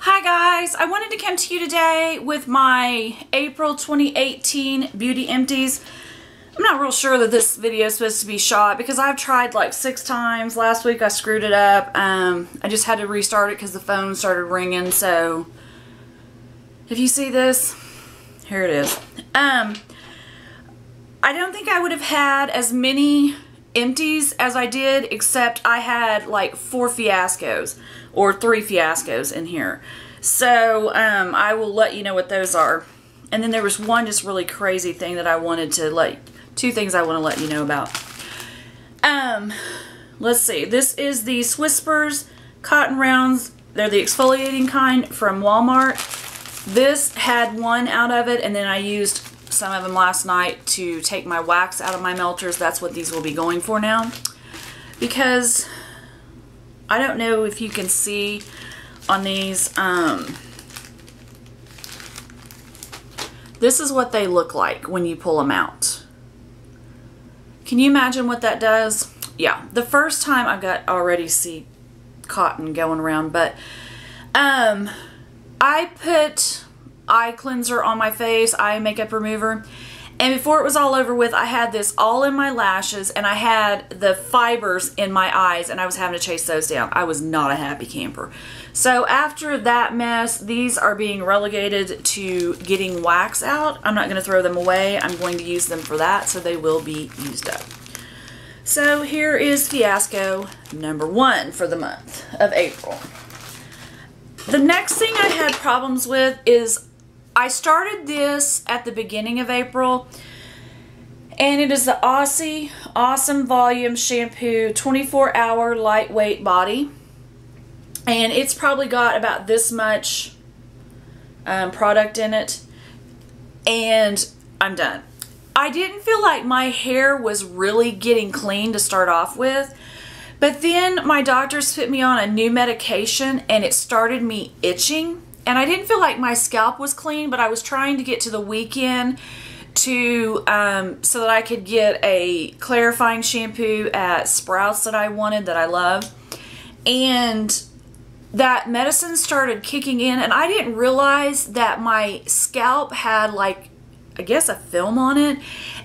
Hi guys, I wanted to come to you today with my April 2018 Beauty Empties. I'm not real sure that this video is supposed to be shot because I've tried like 6 times. Last week I screwed it up. I just had to restart it because the phone started ringing. So if you see this, here it is. I don't think I would have had as many empties as I did, except I had like 4 fiascos or 3 fiascos in here. So I will let you know what those are. And then there was one just really crazy thing that I wanted to two things I want to let you know about. Let's see. This is the Whispers Cotton Rounds. They're the exfoliating kind from Walmart. This had one out of it, and then I used some of them last night to take my wax out of my melters. That's what these will be going for now. Because I don't know if you can see on these, this is what they look like when you pull them out. Can you imagine what that does? Yeah, the first time I got already see cotton going around, but I put eye cleanser on my face, eye makeup remover, and before it was all over with, I had this all in my lashes and I had the fibers in my eyes and I was having to chase those down. I was not a happy camper. So after that mess, these are being relegated to getting wax out. I'm not going to throw them away. I'm going to use them for that, so they will be used up. So here is fiasco number 1 for the month of April. The next thing I had problems with is I started this at the beginning of April, and it is the Aussie Awesome Volume Shampoo 24-Hour Lightweight Body. And it's probably got about this much product in it, and I'm done. I didn't feel like my hair was really getting clean to start off with, but then my doctors put me on a new medication and it started me itching. And I didn't feel like my scalp was clean, but I was trying to get to the weekend to so that I could get a clarifying shampoo at Sprouts that I wanted, that I love. And that medicine started kicking in, and I didn't realize that my scalp had, like, I guess a film on it,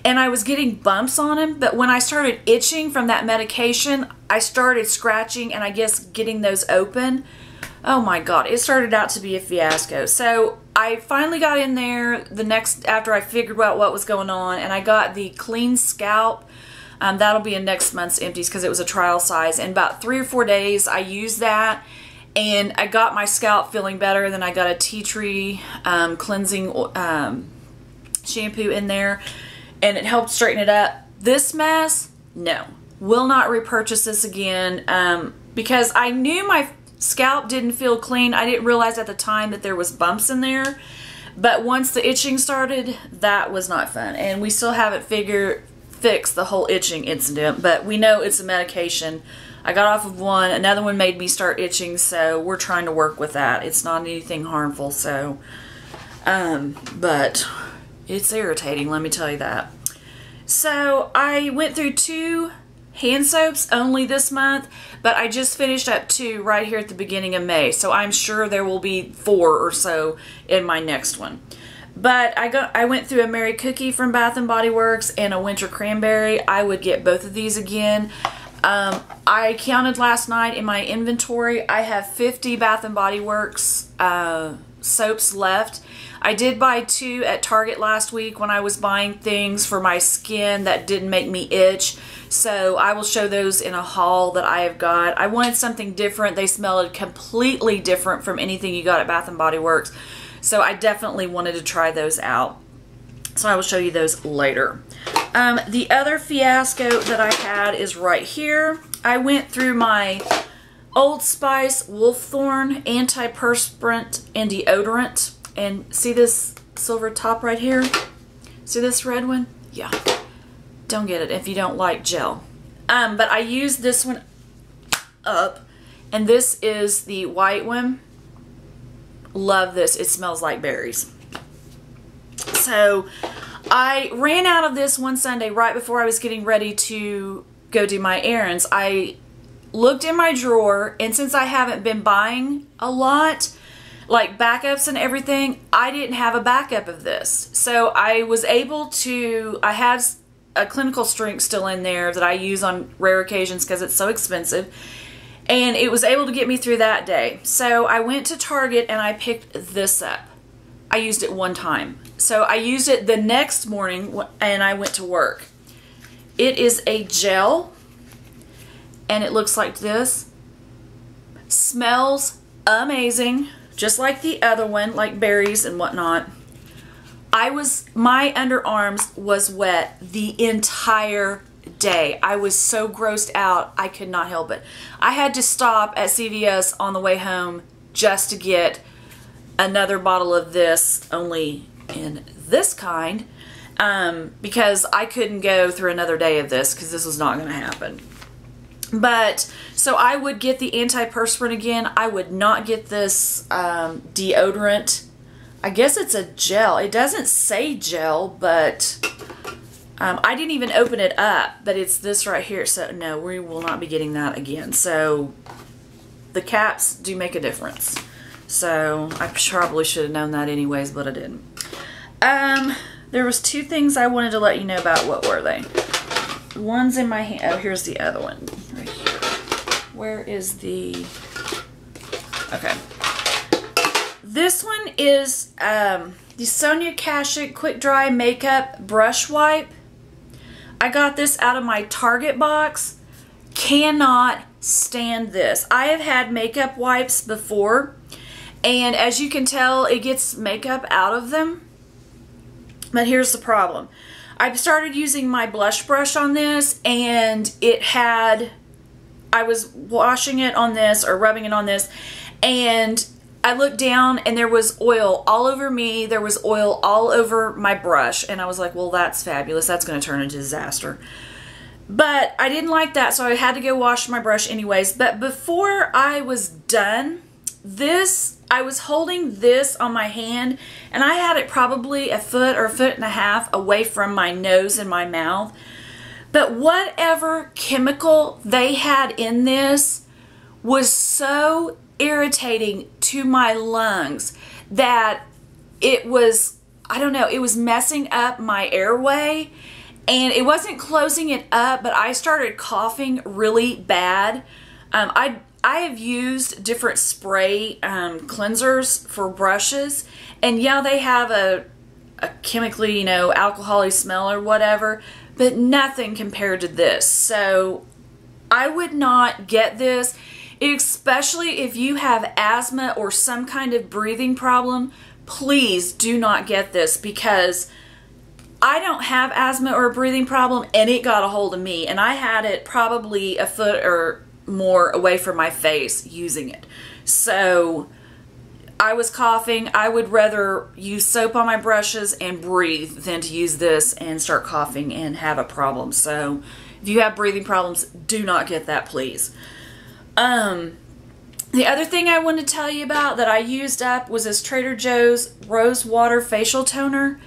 and I was getting bumps on it. But when I started itching from that medication, I started scratching and I guess getting those open. Oh my God, it started out to be a fiasco. So I finally got in there after I figured out what was going on, and I got the Clean Scalp. That'll be in next month's empties because it was a trial size. In about 3 or 4 days, I used that, and I got my scalp feeling better. And then I got a tea tree cleansing shampoo in there, and it helped straighten it up. This mess, no. Will not repurchase this again because I knew my scalp didn't feel clean. I didn't realize at the time that there was bumps in there, but once the itching started, that was not fun. And we still haven't fixed the whole itching incident, but we know it's a medication. I got off of one, another one made me start itching, so we're trying to work with that. It's not anything harmful, so but it's irritating, let me tell you that. So I went through 2 hand soaps only this month, but I just finished up 2 right here at the beginning of May, so I'm sure there will be 4 or so in my next one. But I went through a Mary Cookie from Bath & Body Works and a Winter Cranberry. I would get both of these again. I counted last night in my inventory. I have 50 Bath & Body Works soaps left. I did buy 2 at Target last week when I was buying things for my skin that didn't make me itch. So I will show those in a haul that I have got. I wanted something different. They smelled completely different from anything you got at Bath & Body Works. So I definitely wanted to try those out. So I will show you those later. The other fiasco that I had is right here. I went through my Old Spice Wolfthorn Antiperspirant and Deodorant. And see this silver top right here? See this red one? Yeah. Don't get it if you don't like gel. But I used this one up, and this is the white one. Love this. It smells like berries. So I ran out of this one Sunday right before I was getting ready to go do my errands. I looked in my drawer, and since I haven't been buying a lot, like backups and everything, I didn't have a backup of this. So I was able to, I had a clinical strength still in there that I use on rare occasions because it's so expensive. And it was able to get me through that day. So I went to Target and I picked this up. I used it one time. So I used it the next morning and I went to work. It is a gel and it looks like this. Smells amazing, just like the other one, like berries and whatnot. My underarms was wet the entire day. I was so grossed out, I could not help it. I had to stop at CVS on the way home just to get another bottle of this, only in this kind, because I couldn't go through another day of this because this was not going to happen. But, so I would get the antiperspirant again. I would not get this deodorant. I guess it's a gel. It doesn't say gel, but I didn't even open it up, but it's this right here. So, no, we will not be getting that again. So, the caps do make a difference. So, I probably should have known that anyways, but I didn't. There was two things I wanted to let you know about. What were they? One's in my hand. Oh, here's the other one. Right here. Where is the... Okay. This one is the Sonia Kashuk Quick Dry Makeup Brush Wipe. I got this out of my Target box. Cannot stand this. I have had makeup wipes before, and as you can tell, it gets makeup out of them. But here's the problem. I started using my blush brush on this, and I was washing it on this, or rubbing it on this, and I looked down and there was oil all over me. There was oil all over my brush, and I was like, well, that's fabulous. That's going to turn into a disaster. But I didn't like that, so I had to go wash my brush anyways. But before I was done, I was holding this on my hand, and I had it probably a foot or a foot and a half away from my nose and my mouth. But whatever chemical they had in this was so irritating to my lungs that it was, I don't know, it was messing up my airway, and it wasn't closing it up, but I started coughing really bad. I have used different spray cleansers for brushes, and yeah, they have a chemically, alcohol-y smell or whatever, but nothing compared to this. So I would not get this, especially if you have asthma or some kind of breathing problem. Please do not get this, because I don't have asthma or a breathing problem, and it got a hold of me, and I had it probably a foot or more away from my face using it. So I was coughing. I would rather use soap on my brushes and breathe than to use this and start coughing and have a problem. So if you have breathing problems, do not get that, please. The other thing I wanted to tell you about that I used up was this Trader Joe's Rose Water Facial Toner.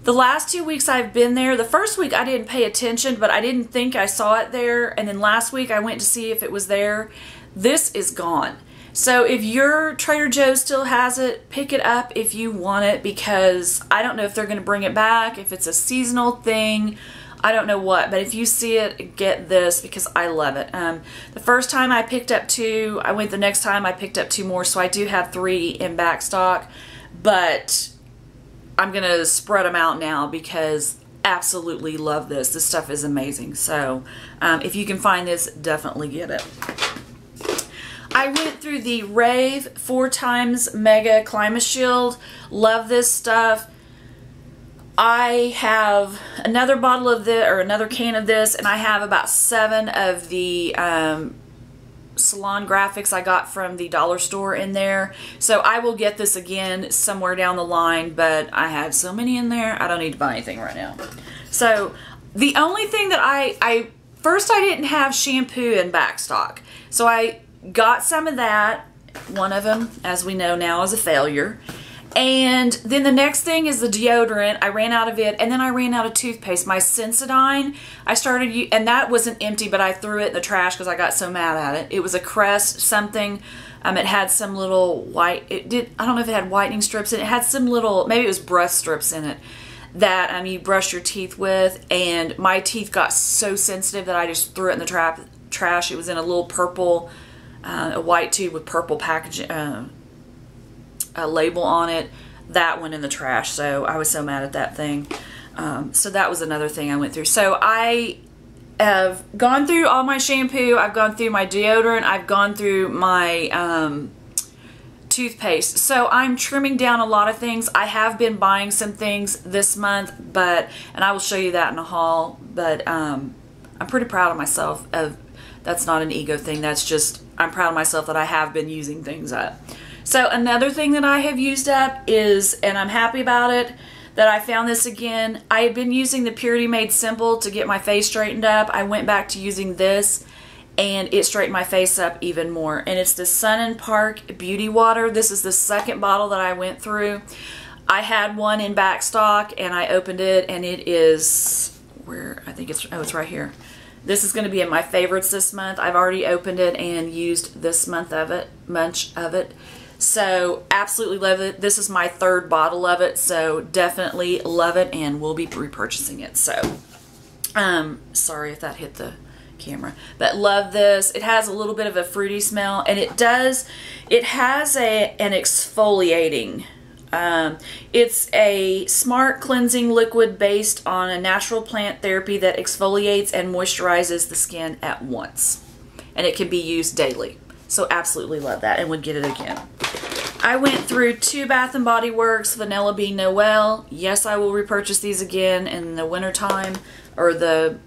The last 2 weeks I've been there, the first week I didn't pay attention, but I didn't think I saw it there. And then last week I went to see if it was there. This is gone. So if your Trader Joe's still has it, pick it up if you want it, because I don't know if they're going to bring it back, if it's a seasonal thing. I don't know what, but if you see it, get this, because I love it. The first time I picked up 2, I went the next time I picked up 2 more, so I do have 3 in back stock, but I'm going to spread them out now because absolutely love this. This stuff is amazing. So if you can find this, definitely get it. I went through the Rave 4x Mega Climashield. Love this stuff. I have another bottle of this, or another can of this, and I have about 7 of the Salon Graphics I got from the dollar store in there. So I will get this again somewhere down the line, but I have so many in there, I don't need to buy anything right now. So the only thing that first I didn't have shampoo in back stock. So I got some of that. One of them, as we know now, is a failure. And then the next thing is the deodorant. I ran out of it, and then I ran out of toothpaste. My Sensodyne, and that wasn't empty, but I threw it in the trash because I got so mad at it. It was a Crest something. It had some little white, I don't know if it had whitening strips in it. It had some little, maybe it was breath strips in it that you brush your teeth with, and my teeth got so sensitive that I just threw it in the trash. It was in a little purple, a white tube with purple packaging, a label on it. That went in the trash, so I was so mad at that thing. So that was another thing I went through. So I have gone through all my shampoo, I've gone through my deodorant, I've gone through my toothpaste. So I'm trimming down a lot of things. I have been buying some things this month, and I will show you that in a haul, but I'm pretty proud of myself. That's not an ego thing, that's just, I'm proud of myself that I have been using things up. So another thing that I have used up is, and I'm happy about it, that I found this again. I had been using the Purity Made Simple to get my face straightened up. I went back to using this, and it straightened my face up even more. And it's the Sun and Park Beauty Water. This is the second bottle that I went through. I had one in back stock, and I opened it, and it is, where, I think it's, oh, it's right here. This is going to be in my favorites this month. I've already opened it and used this much of it. So absolutely love it. This is my third bottle of it, so definitely love it, and we'll be repurchasing it. So sorry if that hit the camera, but love this. It has a little bit of a fruity smell, and it has an exfoliating, it's a smart cleansing liquid based on a natural plant therapy that exfoliates and moisturizes the skin at once, and it can be used daily. So absolutely love that, and would get it again. I went through 2 Bath & Body Works Vanilla Bean Noel. Yes, I will repurchase these again in the winter time or the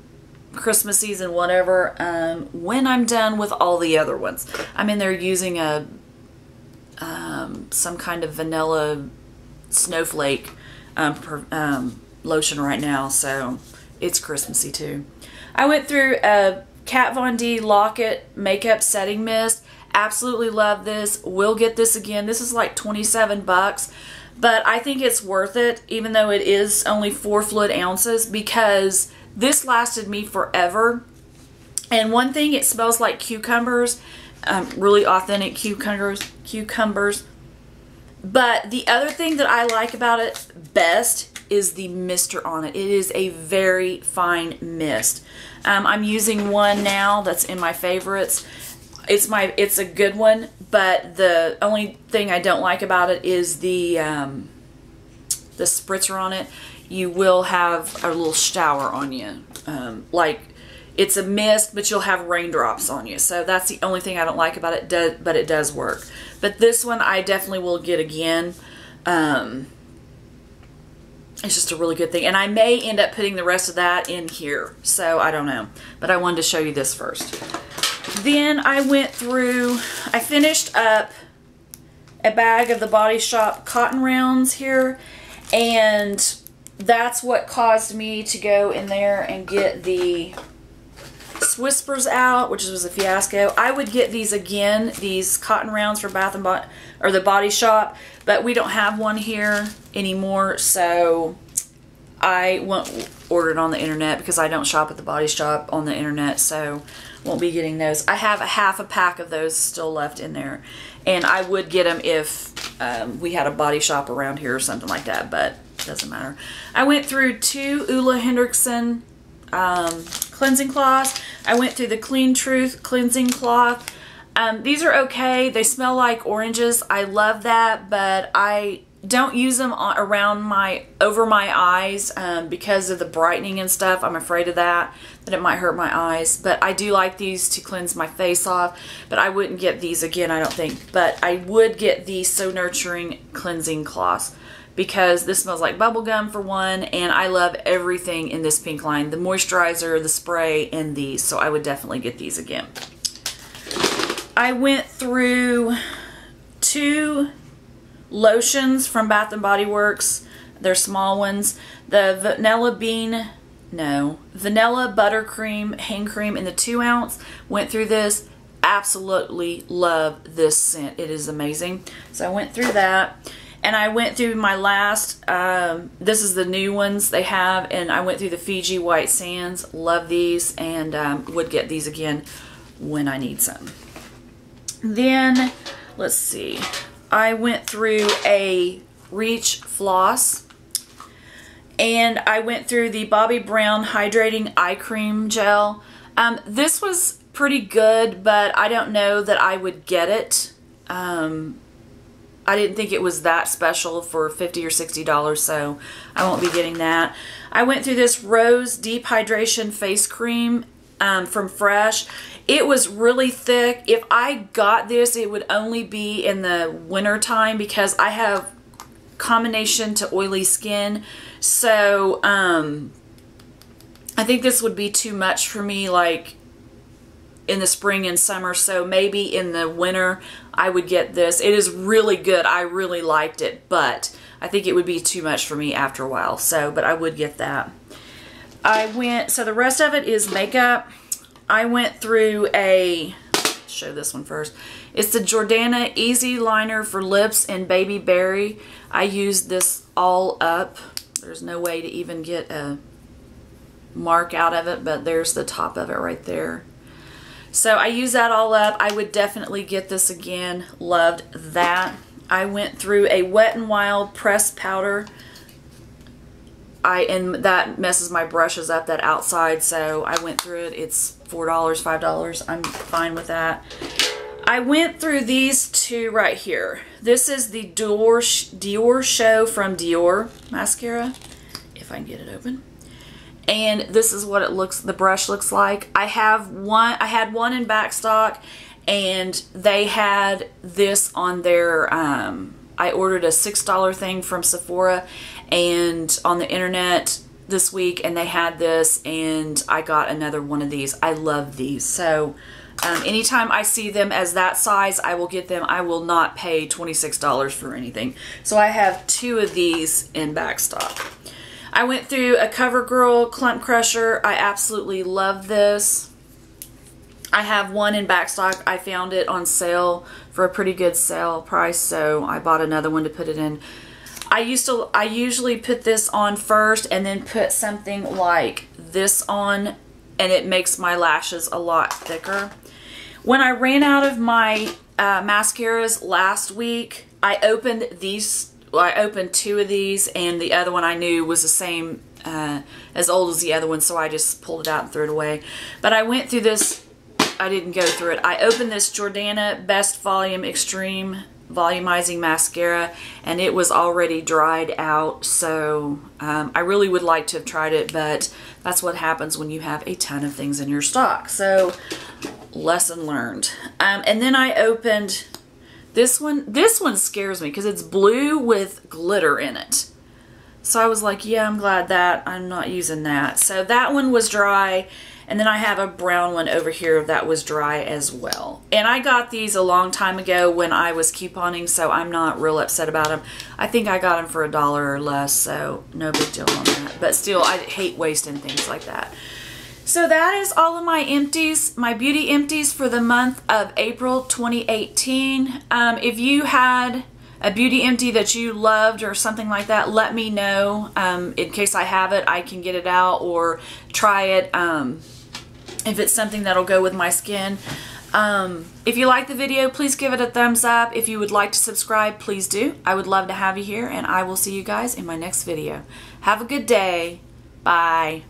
Christmas season, whatever, when I'm done with all the other ones. I'm in there using a some kind of vanilla snowflake lotion right now, so it's Christmassy too. I went through a Kat Von D Lock-It Makeup Setting Mist. Absolutely love this. Will get this again. This is like 27 bucks, but I think it's worth it, even though it is only 4 fluid ounces, because this lasted me forever. And one thing, it smells like cucumbers, really authentic cucumbers. But the other thing that I like about it best is the mister on it. It is a very fine mist. I'm using one now that's in my favorites. It's a good one, but the only thing I don't like about it is the spritzer on it. You will have a little shower on you. Like, it's a mist, but you'll have raindrops on you. So that's the only thing I don't like about it, but it does work. But this one I definitely will get again. It's just a really good thing. And I may end up putting the rest of that in here. So I don't know. But I wanted to show you this first. Then I finished up a bag of the Body Shop cotton rounds here. And that's what caused me to go in there and get the Whispers out, which was a fiasco. I would get these again, these cotton rounds for Bath and Body, or the Body Shop, but we don't have one here anymore, so I won't order it on the internet because I don't shop at the Body Shop on the internet, so won't be getting those. I have a half a pack of those still left in there, and I would get them if we had a Body Shop around here or something like that, but it doesn't matter. I went through 2 Ulla Hendrickson cleansing cloths. I went through the Clean Truth cleansing cloth. These are okay. They smell like oranges. I love that, but I don't use them over my eyes because of the brightening and stuff. I'm afraid of that it might hurt my eyes. But I do like these to cleanse my face off. But I wouldn't get these again, I don't think. But I would get these So Nurturing cleansing cloths, because this smells like bubble gum for one, and I love everything in this pink line. The moisturizer, the spray, and these. So I would definitely get these again. I went through 2 lotions from Bath & Body Works. They're small ones. The Vanilla Buttercream Hand Cream in the 2 ounce. Went through this. Absolutely love this scent. It is amazing. So I went through that. And I went through my last, this is the new ones they have, and I went through the Fiji White Sands. Love these, and would get these again when I need some. Then let's see. I went through a Reach floss, and I went through the Bobbi Brown Hydrating Eye Cream Gel. This was pretty good, but I don't know that I would get it. I didn't think it was that special for $50 or $60, so I won't be getting that. I went through this Rose Deep Hydration Face Cream from Fresh. It was really thick. If I got this, it would only be in the winter time because I have combination to oily skin. So I think this would be too much for me, like in the spring and summer. So maybe in the winter I would get this. It is really good. I really liked it, but I think it would be too much for me after a while. So, but I would get that. So the rest of it is makeup. I went through show this one first. It's the Jordana Easy Liner for Lips in Baby Berry. I used this all up. There's no way to even get a mark out of it, but there's the top of it right there. So I used that all up. I would definitely get this again. Loved that. I went through a Wet n Wild pressed powder. And that messes my brushes up, that outside, so I went through it. It's $4, $5. I'm fine with that. I went through these two right here. This is the Dior Show from Dior mascara, if I can get it open. And this is what the brush looks like. I had one in back stock, and they had this on their, I ordered a $6 thing from Sephora and on the internet this week, and they had this, and I got another one of these. I love these. So anytime I see them as that size, I will get them. I will not pay $26 for anything. So I have two of these in back stock. I went through a CoverGirl Clump Crusher. I absolutely love this. I have one in back stock. I found it on sale for a pretty good sale price, so I bought another one to put it in. I usually put this on first and then put something like this on, and it makes my lashes a lot thicker. When I ran out of my mascaras last week, I opened these. Well, I opened two of these, and the other one I knew was the same, as old as the other one, so I just pulled it out and threw it away. But I went through this. I didn't go through it. I opened this Jordana Best Volume Extreme Volumizing Mascara, and it was already dried out, so I really would like to have tried it, but that's what happens when you have a ton of things in your stock. So, lesson learned. And then I opened this one. This one scares me because it's blue with glitter in it. So I was like, yeah, I'm glad that I'm not using that. So that one was dry. And then I have a brown one over here that was dry as well. And I got these a long time ago when I was couponing, so I'm not real upset about them. I think I got them for $1 or less, so no big deal on that. But still, I hate wasting things like that. So that is all of my empties, my beauty empties for the month of April 2018. If you had a beauty empty that you loved or something like that, let me know. In case I have it, I can get it out or try it. If it's something that'll go with my skin. If you like the video, please give it a thumbs up. If you would like to subscribe, please do. I would love to have you here, and I will see you guys in my next video. Have a good day. Bye.